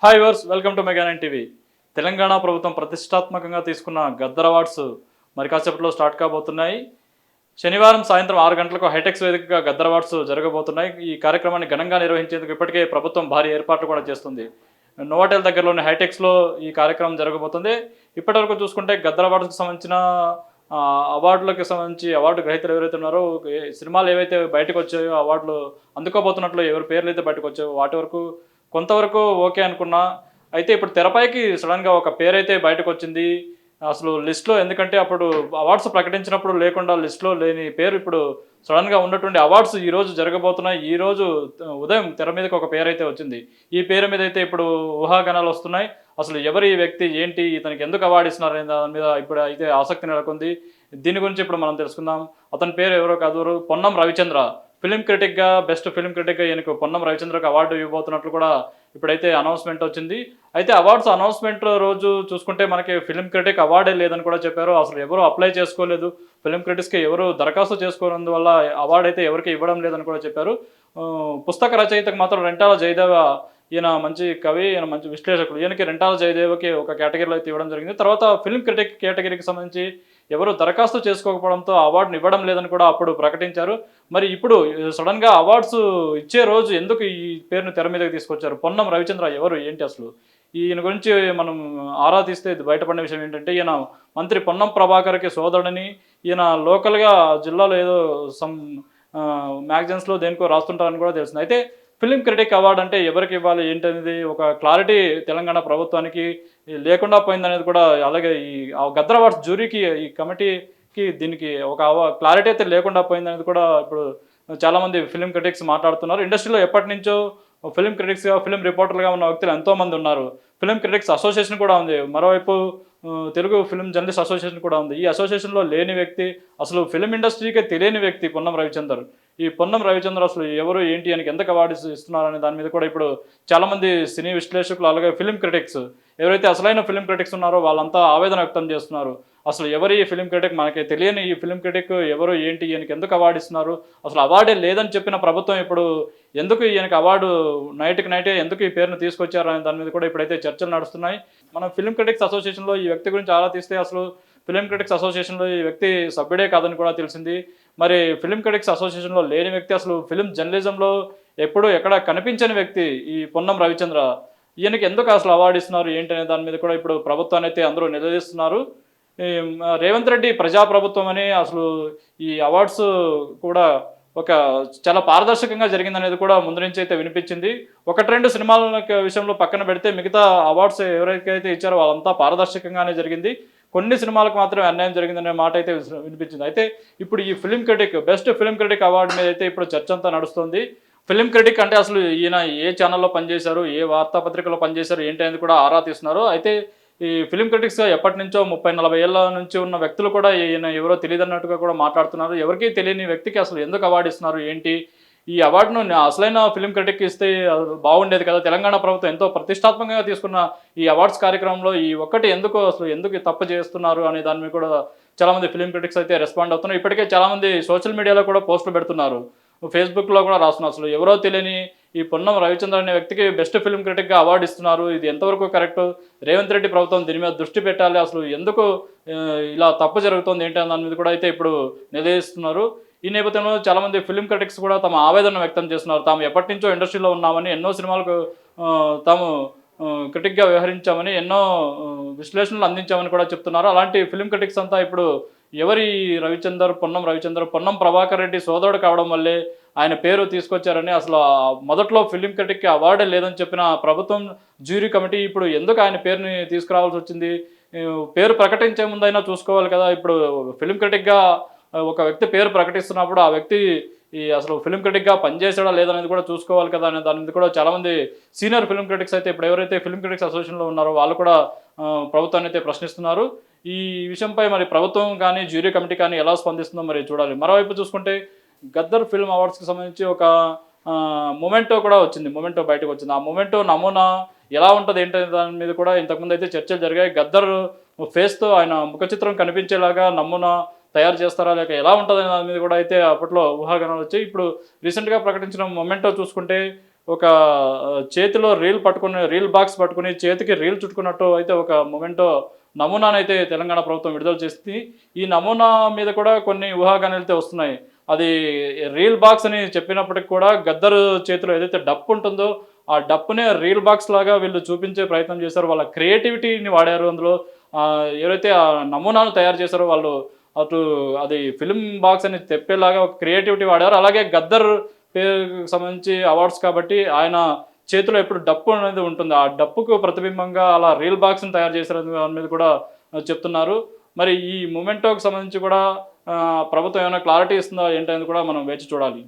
Hi viewers welcome to mega 9 TV. Telangana ప్రభుత్వం ప్రతిష్టాత్మకంగా తీసుకున్న గద్దర్ అవార్డ్స్ మరి కాసేపట్లో స్టార్ట్ కాబోతున్నాయి. శనివారం సాయంత్రం 6 గంటలకు హైటెక్స్ వేదికగా గద్దర్ అవార్డ్స్ జరగబోతున్నాయి. ఈ కార్యక్రమాన్ని ఘనంగా నిర్వహించేందుకు ఇప్పటికే ప్రభుత్వం భారీ ఏర్పాట్లు కూడా చేస్తుంది. నోవాటెల్ దగ్గరలోని హైటెక్స్లో ఈ కార్యక్రమం జరగబోతుంది. ఇప్పటివరకు చూసుకుంటే గద్దర్ అవార్డ్స్కి సంబంధించిన అవార్డులకు సంబంధించి అవార్డు గ్రహీతలు ఎవరైతే ఉన్నారో సినిమాలు ఏవైతే బయటకు వచ్చాయో అవార్డులు అందుకోబోతున్నట్లు ఎవరి పేర్లు అయితే బయటకు వచ్చాయో వాటి వరకు కొంతవరకు ఓకే అనుకున్నా. అయితే ఇప్పుడు తెరపైకి సడన్గా ఒక పేరైతే బయటకు వచ్చింది అసలు లిస్ట్లో. ఎందుకంటే అప్పుడు అవార్డ్స్ ప్రకటించినప్పుడు లేకుండా లిస్ట్లో లేని పేరు ఇప్పుడు సడన్గా ఉన్నటువంటి అవార్డ్స్ ఈరోజు జరగబోతున్నాయి. ఈరోజు ఉదయం తెర మీదకి ఒక పేరు అయితే వచ్చింది. ఈ పేరు మీద అయితే ఇప్పుడు ఊహాగానాలు వస్తున్నాయి. అసలు ఎవరు ఈ వ్యక్తి, ఏంటి, ఇతనికి ఎందుకు అవార్డు ఇస్తున్నారు అనే దాని మీద ఇప్పుడు అయితే ఆసక్తి నెలకొంది. దీని గురించి ఇప్పుడు మనం తెలుసుకుందాం. అతని పేరు ఎవరో కాదు, పొన్నం రవిచంద్ర. ఫిలిం క్రిటిక్గా బెస్ట్ ఫిలిం క్రిటిక్గా ఈయనకు పొన్నం రవిచంద్రకు అవార్డు ఇవ్వబోతున్నట్లు కూడా ఇప్పుడైతే అనౌన్స్మెంట్ వచ్చింది. అయితే అవార్డ్స్ అనౌన్స్మెంట్ రోజు చూసుకుంటే మనకి ఫిలిం క్రిటిక్ అవార్డే లేదని కూడా చెప్పారు. అసలు ఎవరు అప్లై చేసుకోలేదు, ఫిలిం క్రిటిక్స్కి ఎవరు దరఖాస్తు చేసుకోనందువల్ల అవార్డు అయితే ఎవరికి ఇవ్వడం లేదని కూడా చెప్పారు. పుస్తక రచయితకు మాత్రం రెంటాల జయదేవ, ఈయన మంచి కవి, ఈయన మంచి విశ్లేషకుడు, ఈయనకి రెంటాల జయదేవకి ఒక కేటగిరీలో అయితే ఇవ్వడం జరిగింది. తర్వాత ఫిలిం క్రిటిక్ కేటగిరీకి సంబంధించి ఎవరు దరఖాస్తు చేసుకోకపోవడంతో అవార్డును ఇవ్వడం లేదని కూడా అప్పుడు ప్రకటించారు. మరి ఇప్పుడు సడన్గా అవార్డ్స్ ఇచ్చే రోజు ఎందుకు ఈ పేరును తెర మీదకి తీసుకొచ్చారు? పొన్నం రవిచంద్ర ఎవరు, ఏంటి అసలు? ఈయన గురించి మనం ఆరా తీస్తే బయటపడిన విషయం ఏంటంటే ఈయన మంత్రి పొన్నం ప్రభాకర్కి సోదరుడని, ఈయన లోకల్గా జిల్లాలో ఏదో సమ్ మ్యాగజైన్స్లో దేనికో రాస్తుంటారని కూడా తెలిసింది. అయితే ఫిలిం క్రిటిక్ అవార్డు అంటే ఎవరికి ఇవ్వాలి ఏంటనేది ఒక క్లారిటీ తెలంగాణ ప్రభుత్వానికి లేకుండా పోయిందనేది కూడా, అలాగే ఈ గద్దర్ అవార్డ్స్ జ్యూరీకి, ఈ కమిటీకి దీనికి ఒక క్లారిటీ అయితే లేకుండా పోయిందనేది కూడా ఇప్పుడు చాలామంది ఫిలిం క్రిటిక్స్ మాట్లాడుతున్నారు. ఇండస్ట్రీలో ఎప్పటి నుంచో ఫిలిం క్రిటిక్స్గా, ఫిలిం రిపోర్టర్గా ఉన్న వ్యక్తులు ఎంతోమంది ఉన్నారు. ఫిలిం క్రిటిక్స్ అసోసియేషన్ కూడా ఉంది. మరోవైపు తెలుగు ఫిలిం జర్నలిస్ట్ అసోసియేషన్ కూడా ఉంది. ఈ అసోసియేషన్లో లేని వ్యక్తి, అసలు ఫిలిం ఇండస్ట్రీకే తెలియని వ్యక్తి పొన్నం రవిచందర్. ఈ పొన్నం రవిచంద్ర అసలు ఎవరు, ఏంటి, ఆయనకి ఎందుకు అవార్డు ఇస్తున్నారనే దాని మీద కూడా ఇప్పుడు చాలామంది సినీ విశ్లేషకులు, అలాగే ఫిలిం క్రిటిక్స్, ఎవరైతే అసలైన ఫిలిం క్రిటిక్స్ ఉన్నారో వాళ్ళంతా ఆవేదన వ్యక్తం చేస్తున్నారు. అసలు ఎవరు ఈ ఫిలిం క్రిటిక్, మనకి తెలియని ఈ ఫిలిం క్రిటిక్ ఎవరు, ఏంటి, ఈయనకి ఎందుకు అవార్డు ఇస్తున్నారు, అసలు అవార్డే లేదని చెప్పిన ప్రభుత్వం ఇప్పుడు ఎందుకు ఈయనకి అవార్డు నైట్కి నైటే ఎందుకు ఈ పేరును తీసుకొచ్చారు అనే దాని మీద కూడా ఇప్పుడైతే చర్చలు నడుస్తున్నాయి. మనం ఫిలిం క్రిటిక్స్ అసోసియేషన్లో ఈ వ్యక్తి గురించి ఆరా తీస్తే అసలు ఫిలిం క్రిటిక్స్ అసోసియేషన్లో ఈ వ్యక్తి సభ్యుడే కాదని కూడా తెలిసింది. మరి ఫిలిం క్రిటిక్స్ అసోసియేషన్లో లేని వ్యక్తి, అసలు ఫిలిం జర్నలిజంలో ఎప్పుడు ఎక్కడ కనిపించని వ్యక్తి ఈ పొన్నం రవిచంద్ర, ఈయనకి ఎందుకు అసలు అవార్డు ఇస్తున్నారు ఏంటి అనే దాని మీద కూడా ఇప్పుడు ప్రభుత్వాన్ని అయితే అందరూ నిలదీస్తున్నారు. రేవంత్ రెడ్డి ప్రజాప్రభుత్వం అని, అసలు ఈ అవార్డ్స్ కూడా ఒక చాలా పారదర్శకంగా జరిగిందనేది కూడా ముందు నుంచి అయితే వినిపించింది. ఒకటి రెండు సినిమాల విషయంలో పక్కన పెడితే మిగతా అవార్డ్స్ ఎవరికైతే ఇచ్చారో వాళ్ళంతా పారదర్శకంగానే జరిగింది. కొన్ని సినిమాలకు మాత్రమే అన్యాయం జరిగిందనే మాట అయితే వినిపించింది. అయితే ఇప్పుడు ఈ film critic, best film critic award మీద అయితే ఇప్పుడు చర్చ అంతా నడుస్తుంది. ఫిలిం క్రిటిక్ అంటే అసలు ఈయన ఏ ఛానల్లో పనిచేశారు, ఏ వార్తాపత్రికలో పనిచేశారు ఏంటి అనేది కూడా ఆరా తీస్తున్నారు. అయితే ఈ ఫిలిం క్రిటిక్స్ ఎప్పటి నుంచో 30-40 ఏళ్ళ నుంచి ఉన్న వ్యక్తులు కూడా ఈయన ఎవరో తెలియదన్నట్టుగా కూడా మాట్లాడుతున్నారు. ఎవరికీ తెలియని వ్యక్తికి అసలు ఎందుకు అవార్డు ఇస్తున్నారు ఏంటి, ఈ అవార్డును అసలైన ఫిలిం క్రిటిక్ ఇస్తే బాగుండేది కదా. తెలంగాణ ప్రభుత్వం ఎంతో ప్రతిష్టాత్మకంగా తీసుకున్న ఈ అవార్డ్స్ కార్యక్రమంలో ఈ ఒక్కటి ఎందుకు, అసలు ఎందుకు తప్పు చేస్తున్నారు అనే దాని మీద కూడా చాలామంది ఫిలిం క్రిటిక్స్ అయితే రెస్పాండ్ అవుతున్నారు. ఇప్పటికే చాలామంది సోషల్ మీడియాలో కూడా పోస్టులు పెడుతున్నారు, ఫేస్బుక్లో కూడా రాస్తున్నారు. అసలు ఎవరో తెలియని ఈ పొన్నం రవిచంద్ర అనే వ్యక్తికి బెస్ట్ ఫిలిం క్రిటిక్గా అవార్డు ఇస్తున్నారు, ఇది ఎంతవరకు కరెక్ట్, రేవంత్ రెడ్డి ప్రభుత్వం దీని మీద దృష్టి పెట్టాలి, అసలు ఎందుకు ఇలా తప్పు జరుగుతుంది ఏంటి అనే దాని మీద కూడా అయితే ఇప్పుడు నిలదీస్తున్నారు. ఈ నేపథ్యంలో చాలామంది ఫిలిం క్రిటిక్స్ కూడా తమ ఆవేదన వ్యక్తం చేస్తున్నారు. తాము ఎప్పటి నుంచో ఇండస్ట్రీలో ఉన్నామని, ఎన్నో సినిమాలకు తాము క్రిటిక్గా వ్యవహరించామని, ఎన్నో విశ్లేషణలు అందించామని కూడా చెప్తున్నారు. అలాంటి ఫిలిం క్రిటిక్స్ అంతా ఇప్పుడు ఎవరి రవిచందర్, పొన్నం రవిచంద్ర, పొన్నం ప్రభాకర్ రెడ్డి సోదరుడు కావడం వల్లే ఆయన పేరు తీసుకొచ్చారని, అసలు మొదట్లో ఫిలిం క్రిటిక్కి అవార్డే లేదని చెప్పిన ప్రభుత్వం జ్యూరీ కమిటీ ఇప్పుడు ఎందుకు ఆయన పేరుని తీసుకురావాల్సి వచ్చింది? పేరు ప్రకటించే ముందైనా చూసుకోవాలి కదా. ఇప్పుడు ఫిలిం క్రిటిక్గా ఒక వ్యక్తి పేరు ప్రకటిస్తున్నప్పుడు ఆ వ్యక్తి అసలు ఫిలిం క్రిటిక్గా పనిచేసాడా లేదనేది కూడా చూసుకోవాలి కదా అనే దాని మీద కూడా చాలామంది సీనియర్ ఫిలిం క్రిటిక్స్ అయితే ఇప్పుడు ఎవరైతే ఫిలిం క్రిటిక్స్ అసోసియేషన్లో ఉన్నారో వాళ్ళు కూడా ప్రభుత్వాన్ని అయితే ప్రశ్నిస్తున్నారు. ఈ విషయంపై మరి ప్రభుత్వం కానీ జ్యూరీ కమిటీ కానీ ఎలా స్పందిస్తుందో మరి చూడాలి. మరోవైపు చూసుకుంటే గద్దర్ ఫిల్మ్ అవార్డ్స్కి సంబంధించి ఒక మొమెంటో కూడా వచ్చింది, మొమెంటో బయటకు వచ్చింది. ఆ మొమెంటో నమూనా ఎలా ఉంటుంది ఏంటనే దాని మీద కూడా ఇంతకుముందు అయితే చర్చలు జరిగాయి. గద్దర్ ఫేస్తో ఆయన ముఖ చిత్రం కనిపించేలాగా నమూనా తయారు చేస్తారా, లేక ఎలా ఉంటుందనే దాని మీద కూడా అయితే అప్పట్లో ఊహాగానాలు వచ్చాయి. ఇప్పుడు రీసెంట్గా ప్రకటించిన మొమెంటో చూసుకుంటే ఒక చేతిలో రీల్ బాక్స్ పట్టుకుని చేతికి రీల్ చుట్టుకున్నట్టు అయితే ఒక మొమెంటో నమూనానైతే తెలంగాణ ప్రభుత్వం విడుదల చేసింది. ఈ నమూనా మీద కూడా కొన్ని ఊహాగానాలైతే వస్తున్నాయి. అది రీల్ బాక్స్ అని చెప్పినప్పటికి కూడా గద్దర్ చేతిలో ఏదైతే డప్పు ఉంటుందో ఆ డప్పునే రీల్ బాక్స్ లాగా వీళ్ళు చూపించే ప్రయత్నం చేశారు. వాళ్ళ క్రియేటివిటీని వాడారు అందులో. ఎవరైతే ఆ నమూనాను తయారు చేశారో వాళ్ళు అటు అది ఫిల్మ్ బాక్స్ అని చెప్పేలాగా ఒక క్రియేటివిటీ వాడారు. అలాగే గద్దర్ పేరుకి సంబంధించి అవార్డ్స్ కాబట్టి ఆయన చేతిలో ఎప్పుడు డప్పు అనేది ఉంటుంది. ఆ డప్పుకు ప్రతిబింబంగా అలా రీల్ బాక్స్‌ని తయారు చేశారని దాని మీద కూడా చెప్తున్నారు. మరి ఈ మొమెంటోకి సంబంధించి కూడా ప్రభుత్వం ఏమైనా క్లారిటీ ఇస్తుందా ఏంటనేది కూడా మనం వేచి చూడాలి.